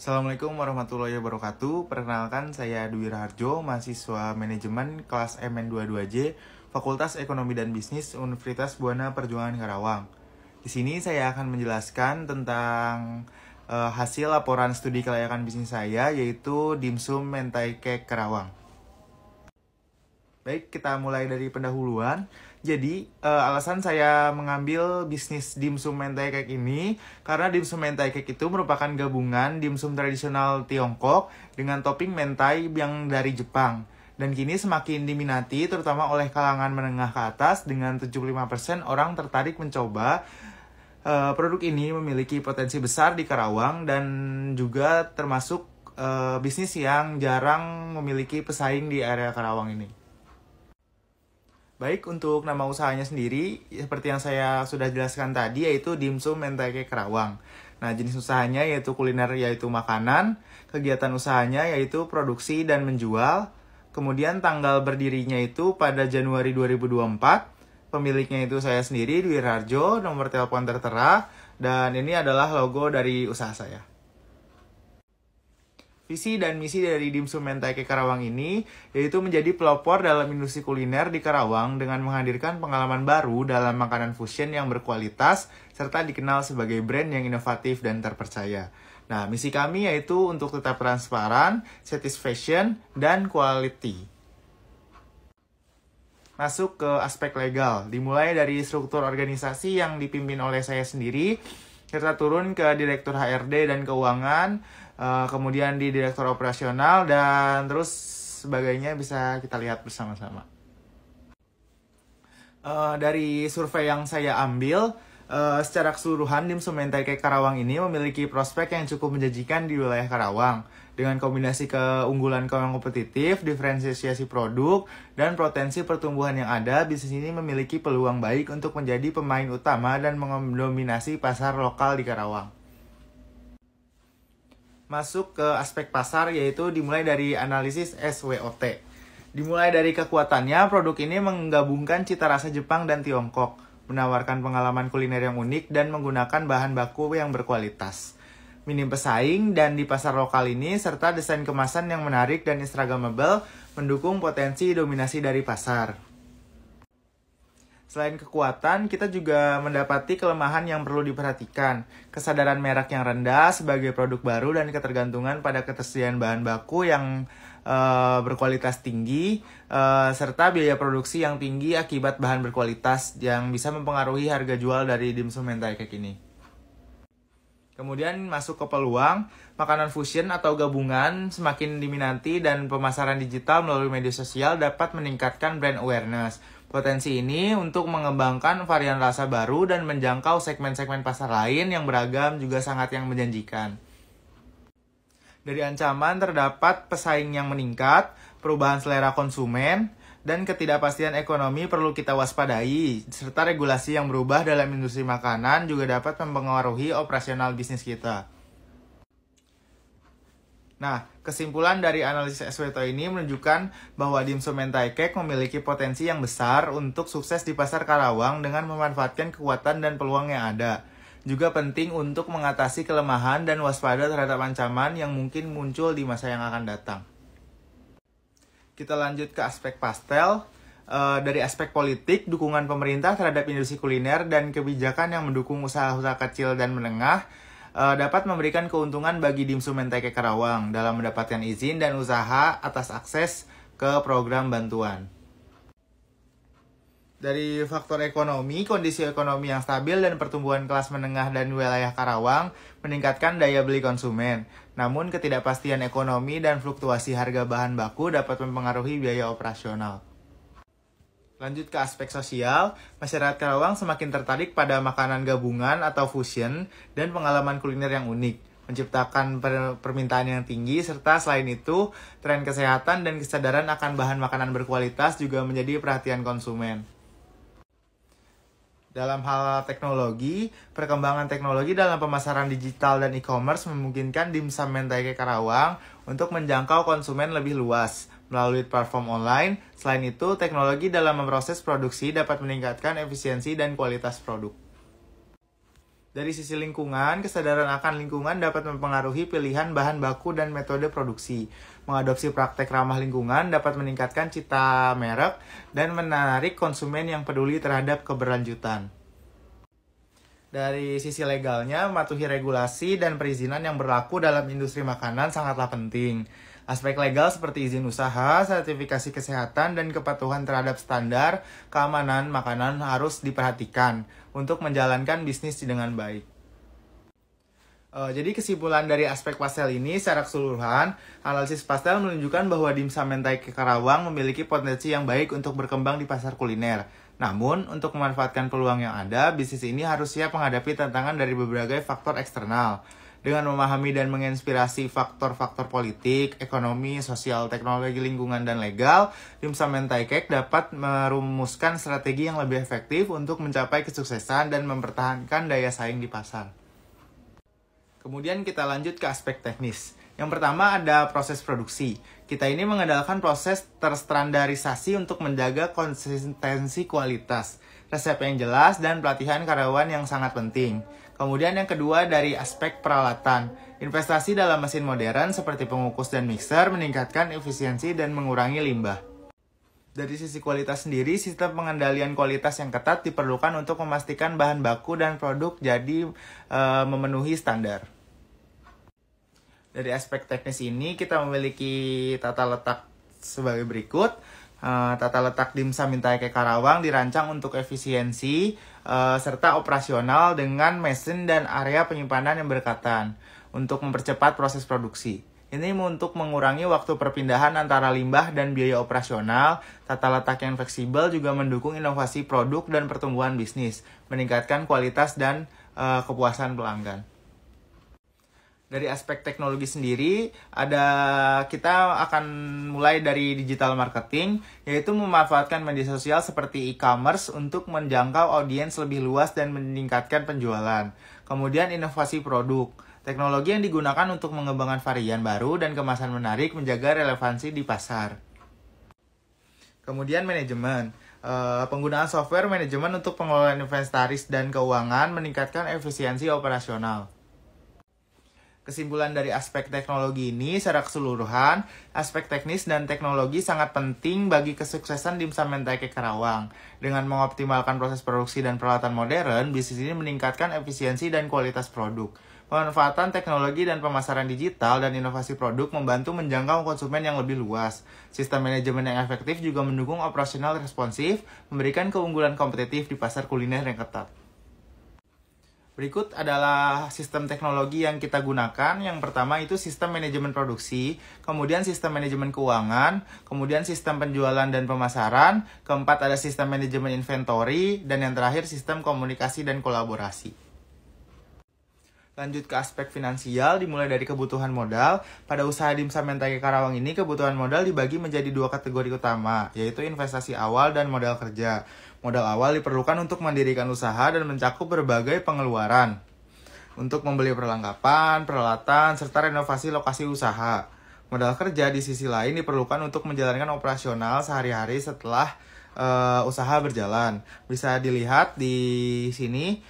Assalamualaikum warahmatullahi wabarakatuh. Perkenalkan, saya Dwi Raharjo, mahasiswa manajemen kelas MN22J, Fakultas Ekonomi dan Bisnis Universitas Buana Perjuangan Karawang. Di sini saya akan menjelaskan tentang hasil laporan studi kelayakan bisnis saya, yaitu Dimsum Mentai Cake Karawang. Baik, kita mulai dari pendahuluan. Jadi, alasan saya mengambil bisnis dimsum mentai cake ini karena dimsum mentai cake itu merupakan gabungan dimsum tradisional Tiongkok dengan topping mentai yang dari Jepang. Dan kini semakin diminati terutama oleh kalangan menengah ke atas, dengan 75% orang tertarik mencoba. Produk ini memiliki potensi besar di Karawang dan juga termasuk bisnis yang jarang memiliki pesaing di area Karawang ini. Baik, untuk nama usahanya sendiri, seperti yang saya sudah jelaskan tadi, yaitu Dimsum Mentai Cake Karawang. Nah, jenis usahanya yaitu kuliner, yaitu makanan. Kegiatan usahanya yaitu produksi dan menjual. Kemudian tanggal berdirinya itu pada Januari 2024. Pemiliknya itu saya sendiri, Dwi Raharjo, nomor telepon tertera. Dan ini adalah logo dari usaha saya. Visi dan misi dari Dimsum Mentai Cake Karawang ini yaitu menjadi pelopor dalam industri kuliner di Karawang dengan menghadirkan pengalaman baru dalam makanan fusion yang berkualitas serta dikenal sebagai brand yang inovatif dan terpercaya. Nah, misi kami yaitu untuk tetap transparan, satisfaction, dan quality. Masuk ke aspek legal, dimulai dari struktur organisasi yang dipimpin oleh saya sendiri, serta turun ke Direktur HRD dan Keuangan, kemudian di Direktur Operasional, dan terus sebagainya bisa kita lihat bersama-sama. Dari survei yang saya ambil, secara keseluruhan Dimsum Mentai Cake Karawang ini memiliki prospek yang cukup menjanjikan di wilayah Karawang. Dengan kombinasi keunggulan yang kompetitif, diferensiasi produk, dan potensi pertumbuhan yang ada, bisnis ini memiliki peluang baik untuk menjadi pemain utama dan mendominasi pasar lokal di Karawang. Masuk ke aspek pasar, yaitu dimulai dari analisis SWOT. Dimulai dari kekuatannya, produk ini menggabungkan cita rasa Jepang dan Tiongkok, menawarkan pengalaman kuliner yang unik dan menggunakan bahan baku yang berkualitas. Minim pesaing dan di pasar lokal ini, serta desain kemasan yang menarik dan instagramable mendukung potensi dominasi dari pasar. Selain kekuatan, kita juga mendapati kelemahan yang perlu diperhatikan. Kesadaran merek yang rendah sebagai produk baru dan ketergantungan pada ketersediaan bahan baku yang berkualitas tinggi, serta biaya produksi yang tinggi akibat bahan berkualitas yang bisa mempengaruhi harga jual dari Dimsum Mentai Cake ini. Kemudian masuk ke peluang, makanan fusion atau gabungan semakin diminati dan pemasaran digital melalui media sosial dapat meningkatkan brand awareness. Potensi ini untuk mengembangkan varian rasa baru dan menjangkau segmen-segmen pasar lain yang beragam juga sangat yang menjanjikan. Dari ancaman terdapat pesaing yang meningkat, perubahan selera konsumen, dan ketidakpastian ekonomi perlu kita waspadai, serta regulasi yang berubah dalam industri makanan juga dapat mempengaruhi operasional bisnis kita. Nah, kesimpulan dari analisis SWOT ini menunjukkan bahwa Dimsum Mentai Cake memiliki potensi yang besar untuk sukses di pasar Karawang dengan memanfaatkan kekuatan dan peluang yang ada. Juga penting untuk mengatasi kelemahan dan waspada terhadap ancaman yang mungkin muncul di masa yang akan datang. Kita lanjut ke aspek pastel. Dari aspek politik, dukungan pemerintah terhadap industri kuliner dan kebijakan yang mendukung usaha-usaha kecil dan menengah dapat memberikan keuntungan bagi Dimsum Mentai Cake Karawang dalam mendapatkan izin dan usaha atas akses ke program bantuan. Dari faktor ekonomi, kondisi ekonomi yang stabil dan pertumbuhan kelas menengah dan wilayah Karawang meningkatkan daya beli konsumen. Namun ketidakpastian ekonomi dan fluktuasi harga bahan baku dapat mempengaruhi biaya operasional. Lanjut ke aspek sosial, masyarakat Karawang semakin tertarik pada makanan gabungan atau fusion dan pengalaman kuliner yang unik, menciptakan permintaan yang tinggi, serta selain itu, tren kesehatan dan kesadaran akan bahan makanan berkualitas juga menjadi perhatian konsumen. Dalam hal teknologi, perkembangan teknologi dalam pemasaran digital dan e-commerce memungkinkan Dimsum Mentai Cake Karawang untuk menjangkau konsumen lebih luas melalui platform online. Selain itu, teknologi dalam memproses produksi dapat meningkatkan efisiensi dan kualitas produk. Dari sisi lingkungan, kesadaran akan lingkungan dapat mempengaruhi pilihan bahan baku dan metode produksi. Mengadopsi praktek ramah lingkungan dapat meningkatkan citra merek dan menarik konsumen yang peduli terhadap keberlanjutan. Dari sisi legalnya, mematuhi regulasi dan perizinan yang berlaku dalam industri makanan sangatlah penting. Aspek legal seperti izin usaha, sertifikasi kesehatan, dan kepatuhan terhadap standar keamanan makanan harus diperhatikan untuk menjalankan bisnis dengan baik. Jadi kesimpulan dari aspek pastel ini secara keseluruhan, analisis pastel menunjukkan bahwa dimsum mentai Karawang memiliki potensi yang baik untuk berkembang di pasar kuliner. Namun, untuk memanfaatkan peluang yang ada, bisnis ini harus siap menghadapi tantangan dari berbagai faktor eksternal. Dengan memahami dan menginspirasi faktor-faktor politik, ekonomi, sosial, teknologi lingkungan, dan legal, dimsum mentai cake dapat merumuskan strategi yang lebih efektif untuk mencapai kesuksesan dan mempertahankan daya saing di pasar. Kemudian kita lanjut ke aspek teknis. Yang pertama ada proses produksi. Kita ini mengandalkan proses terstandarisasi untuk menjaga konsistensi kualitas, resep yang jelas, dan pelatihan karyawan yang sangat penting. Kemudian yang kedua dari aspek peralatan. Investasi dalam mesin modern seperti pengukus dan mixer meningkatkan efisiensi dan mengurangi limbah. Dari sisi kualitas sendiri, sistem pengendalian kualitas yang ketat diperlukan untuk memastikan bahan baku dan produk jadi memenuhi standar. Dari aspek teknis ini, kita memiliki tata letak sebagai berikut. Tata letak dimsum mentai cake Karawang dirancang untuk efisiensi serta operasional dengan mesin dan area penyimpanan yang berdekatan untuk mempercepat proses produksi. Ini untuk mengurangi waktu perpindahan antara limbah dan biaya operasional. Tata letak yang fleksibel juga mendukung inovasi produk dan pertumbuhan bisnis, meningkatkan kualitas dan kepuasan pelanggan. Dari aspek teknologi sendiri, kita akan mulai dari digital marketing, yaitu memanfaatkan media sosial seperti e-commerce untuk menjangkau audiens lebih luas dan meningkatkan penjualan. Kemudian inovasi produk. Teknologi yang digunakan untuk mengembangkan varian baru dan kemasan menarik menjaga relevansi di pasar. Kemudian manajemen. Penggunaan software manajemen untuk pengelolaan inventaris dan keuangan meningkatkan efisiensi operasional. Kesimpulan dari aspek teknologi ini secara keseluruhan, aspek teknis dan teknologi sangat penting bagi kesuksesan dimsum mentai cake Karawang. Dengan mengoptimalkan proses produksi dan peralatan modern, bisnis ini meningkatkan efisiensi dan kualitas produk. Pemanfaatan teknologi dan pemasaran digital dan inovasi produk membantu menjangkau konsumen yang lebih luas. Sistem manajemen yang efektif juga mendukung operasional responsif, memberikan keunggulan kompetitif di pasar kuliner yang ketat. Berikut adalah sistem teknologi yang kita gunakan. Yang pertama itu sistem manajemen produksi, kemudian sistem manajemen keuangan, kemudian sistem penjualan dan pemasaran, keempat ada sistem manajemen inventory, dan yang terakhir sistem komunikasi dan kolaborasi. Lanjut ke aspek finansial, dimulai dari kebutuhan modal. Pada usaha dimsum mentai cake Karawang ini, kebutuhan modal dibagi menjadi dua kategori utama, yaitu investasi awal dan modal kerja. Modal awal diperlukan untuk mendirikan usaha dan mencakup berbagai pengeluaran untuk membeli perlengkapan, peralatan, serta renovasi lokasi usaha. Modal kerja di sisi lain diperlukan untuk menjalankan operasional sehari-hari setelah usaha berjalan. Bisa dilihat di sini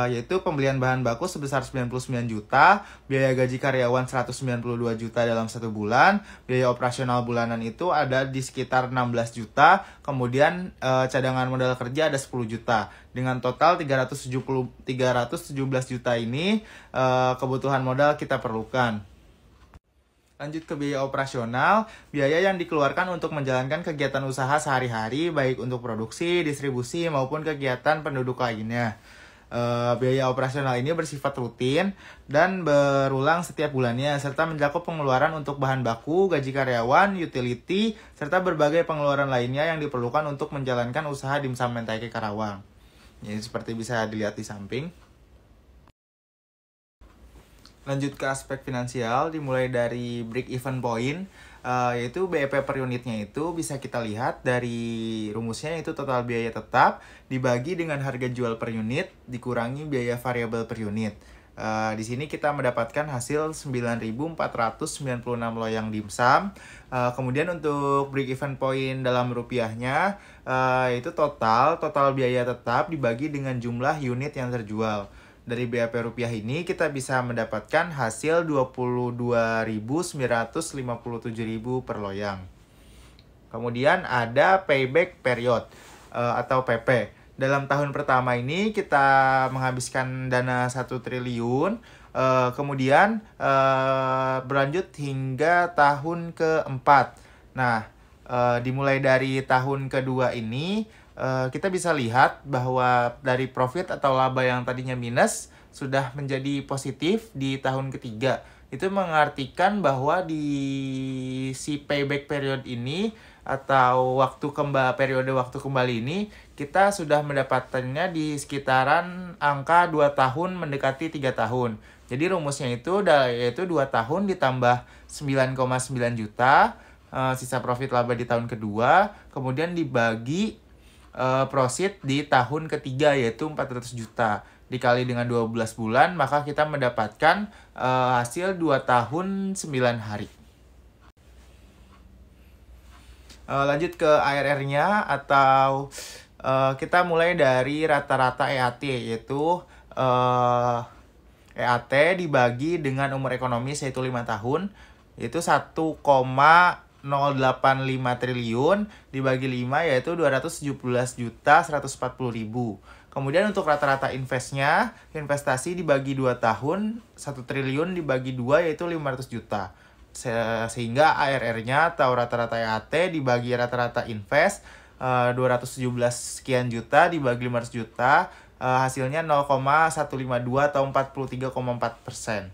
yaitu pembelian bahan baku sebesar 99 juta, biaya gaji karyawan 192 juta dalam 1 bulan, biaya operasional bulanan itu ada di sekitar 16 juta, kemudian cadangan modal kerja ada 10 juta. Dengan total 317 juta ini kebutuhan modal kita perlukan. Lanjut ke biaya operasional, biaya yang dikeluarkan untuk menjalankan kegiatan usaha sehari-hari, baik untuk produksi, distribusi, maupun kegiatan penduduk lainnya. Biaya operasional ini bersifat rutin dan berulang setiap bulannya, serta mencakup pengeluaran untuk bahan baku, gaji karyawan, utility, serta berbagai pengeluaran lainnya yang diperlukan untuk menjalankan usaha dimsum mentai cake Karawang. Ini seperti bisa dilihat di samping. Lanjut ke aspek finansial, dimulai dari break even point, yaitu BEP per unitnya itu bisa kita lihat dari rumusnya, itu total biaya tetap dibagi dengan harga jual per unit dikurangi biaya variabel per unit. Di sini kita mendapatkan hasil 9.496 loyang dimsum. Kemudian untuk break even point dalam rupiahnya, itu total biaya tetap dibagi dengan jumlah unit yang terjual. Dari BAP rupiah ini kita bisa mendapatkan hasil 22.957.000 per loyang. Kemudian ada payback period atau PP. Dalam tahun pertama ini kita menghabiskan dana 1 triliun, kemudian berlanjut hingga tahun keempat. Nah, dimulai dari tahun kedua ini, kita bisa lihat bahwa dari profit atau laba yang tadinya minus sudah menjadi positif di tahun ketiga. Itu mengartikan bahwa di si payback period ini atau periode waktu kembali ini kita sudah mendapatkannya di sekitaran angka 2 tahun mendekati 3 tahun. Jadi rumusnya itu yaitu 2 tahun ditambah 9,9 juta, sisa profit laba di tahun kedua, kemudian dibagi profit di tahun ketiga yaitu 400 juta. Dikali dengan 12 bulan, maka kita mendapatkan hasil 2 tahun 9 hari. Lanjut ke ARR-nya atau kita mulai dari rata-rata EAT, yaitu EAT dibagi dengan umur ekonomis yaitu 5 tahun, yaitu 1,085 triliun dibagi 5 yaitu 217.140.000. Kemudian untuk rata-rata investasi dibagi 2 tahun, 1 triliun dibagi 2 yaitu 500 juta. Sehingga ARR-nya atau rata-rata EAT dibagi rata-rata invest 217 sekian juta dibagi 500 juta, hasilnya 0,152 atau 43,4%.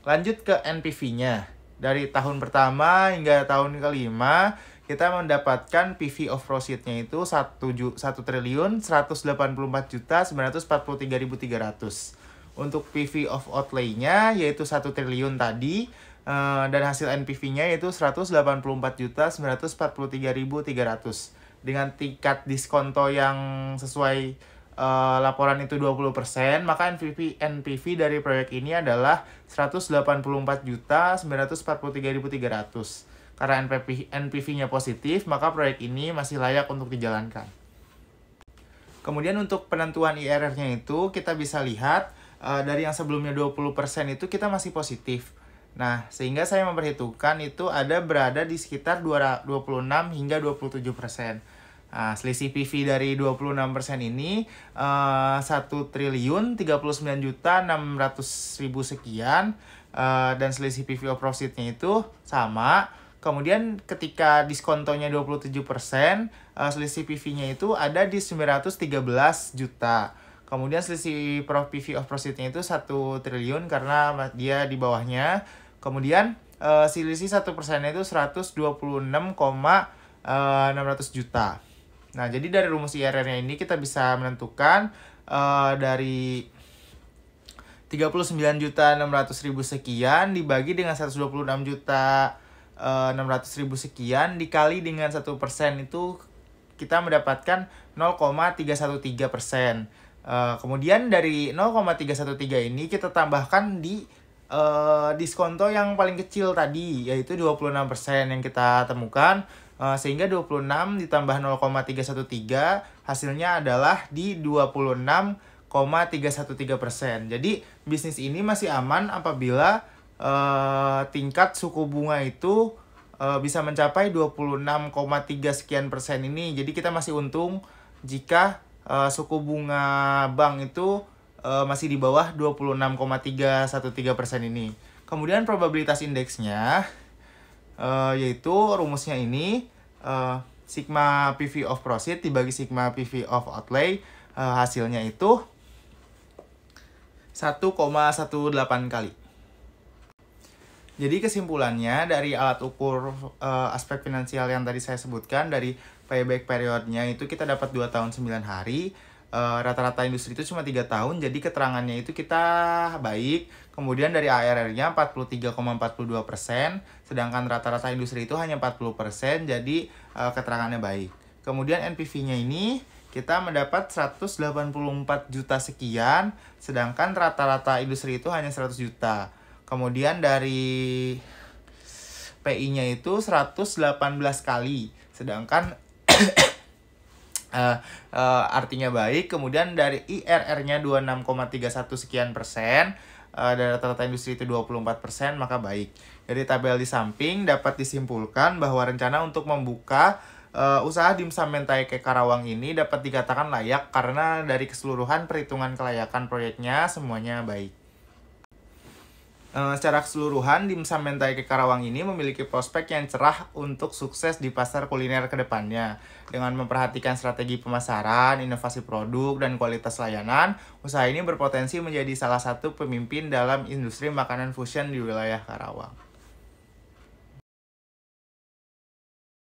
Lanjut ke NPV-nya. Dari tahun pertama hingga tahun kelima, kita mendapatkan PV of proceed-nya itu 1.184.943.300. Untuk PV of outlay-nya yaitu 1 triliun tadi, dan hasil NPV-nya yaitu 184.943.300. Dengan tingkat diskonto yang sesuai laporan itu 20%, maka NPV dari proyek ini adalah 184.943.300. Karena NPV-nya positif, maka proyek ini masih layak untuk dijalankan. Kemudian untuk penentuan IRR-nya itu kita bisa lihat dari yang sebelumnya 20% itu kita masih positif. Nah, sehingga saya memperhitungkan itu berada di sekitar 26 hingga 27%. Nah, selisih PV dari 26% ini 1 triliun 39.600.000 sekian, dan selisih PV of profit-nya itu sama. Kemudian ketika diskontonya 27%, selisih PV-nya itu ada di 913 juta. Kemudian selisih PV of profit-nya itu 1 triliun karena dia di bawahnya. Kemudian selisih 1%-nya itu 126,600 juta. Nah, jadi dari rumus IRR-nya ini kita bisa menentukan dari 39.600.000 sekian dibagi dengan 126.600.000 sekian dikali dengan 1% itu kita mendapatkan 0,313%. Kemudian dari 0,313 ini kita tambahkan di diskonto yang paling kecil tadi yaitu 26% yang kita temukan. Sehingga 26 ditambah 0,313 hasilnya adalah di 26,313%. Jadi bisnis ini masih aman apabila tingkat suku bunga itu bisa mencapai 26,3 sekian persen ini. Jadi kita masih untung jika suku bunga bank itu masih di bawah 26,313% ini. Kemudian probabilitas indeksnya yaitu rumusnya ini sigma PV of proceed dibagi sigma PV of outlay, hasilnya itu 1,18 kali. Jadi kesimpulannya dari alat ukur aspek finansial yang tadi saya sebutkan, dari payback periodnya itu kita dapat 2 tahun 9 hari. Rata-rata industri itu cuma 3 tahun, jadi keterangannya itu kita baik. Kemudian dari ARR-nya 43,42%, sedangkan rata-rata industri itu hanya 40%, jadi keterangannya baik. Kemudian NPV-nya ini kita mendapat 184 juta sekian, sedangkan rata-rata industri itu hanya 100 juta. Kemudian dari PI-nya itu 118 kali, sedangkan artinya baik. Kemudian dari IRR-nya 26,31 sekian persen, dari rata-rata industri itu 24%, maka baik. Dari tabel di samping dapat disimpulkan bahwa rencana untuk membuka usaha dimsum mentai kek Karawang ini dapat dikatakan layak karena dari keseluruhan perhitungan kelayakan proyeknya semuanya baik. Secara keseluruhan, dimsum mentai kek Karawang ini memiliki prospek yang cerah untuk sukses di pasar kuliner ke depannya. Dengan memperhatikan strategi pemasaran, inovasi produk, dan kualitas layanan, usaha ini berpotensi menjadi salah satu pemimpin dalam industri makanan fusion di wilayah Karawang.